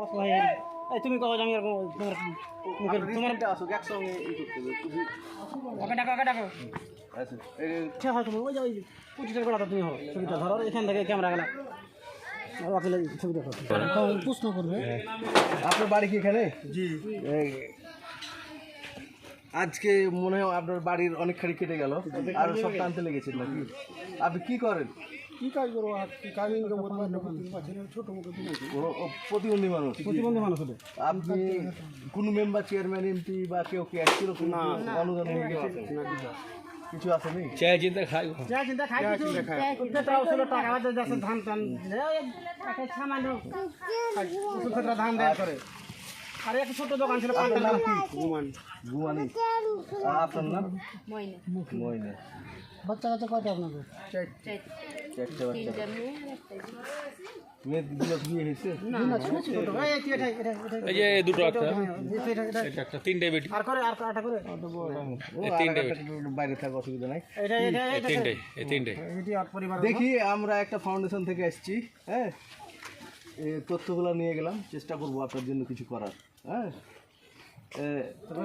অসহায় এই তুমি কও আমি এরকম তোমার আসুক একসঙ্গে ই করতে হবে তুমি ওকে ডাকো আচ্ছা এই ঠিক আছে তুমি ওই যে ওই 25 টাকা করে তুমি হও ছবিটা ধরো এখান থেকে ক্যামেরা গেলা ওকে ছবিটা করো প্রশ্ন করবে আপনার বাড়ি কি এখানে জি আজকে মনে হয় আপনার বাড়ির অনেক খাড়ি কেটে গেল আর সব টানতে লেগেছেন নাকি আপনি কি করেন কি কাজ করবো আর কি কাজ ইনকাম করতে পারছি না ছোট মোটো প্রতিবন্ধী মানুষ প্রতিবন্ধী মানুষ হলে আপনি কোনো মেম্বার চেয়ারম্যান এমপি বা কেউ কি আসছিল কোনো অনুদান কিছু আসেনি চাই চিন্তা খাই যা চিন্তা খাই কিছু পেটরাও ছিল টাকা বাদে যাচ্ছে ধান টান টাকা সামান্য কিছু ক্ষেত্রে ধান দেয়া করে আর একটা ছোট দোকান ছিল পান্ডার নাম কি গুমানি আপনার নাম ময়না ময়না বাচ্চা কাচ্চা কয়টা আপনাদের চারটে বাচ্চা তিনটা মেয়ে আর একটা মেয়েগুলো বিয়ে হয়েছে এই যে দুটো একটা এটা একটা তিনটে বেটি আর করে আর আটা করে বাইরে থাকা অসুবিধা নাই এই তিনটে এটি আর পরিবার দেখি আমরা একটা ফাউন্ডেশন থেকে আসছি হ্যাঁ এই তথ্যগুলো নিয়ে গেলাম চেষ্টা করবো আপনার জন্য কিছু করার হ্যাঁ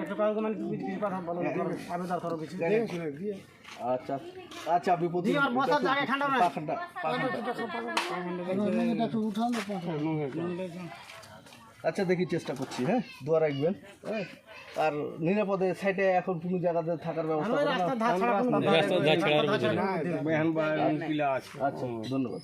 একটু কাগজ মানে কিছু কথা বলো আবেদন করো কিছু আচ্ছা আচ্ছা আপনি প্রতি আর বসার জায়গা ঠান্ডা না পাখানটা আচ্ছা দেখি চেষ্টা করছি হ্যাঁ দোয়া রাখবেন হ্যাঁ আর নিরাপদে সাইডে এখন কোনো জায়গাতে থাকার ব্যবস্থা করেন রাস্তা ধার ছাড়া কোনো রাস্তা যা ছাড়ার আচ্ছা ধন্যবাদ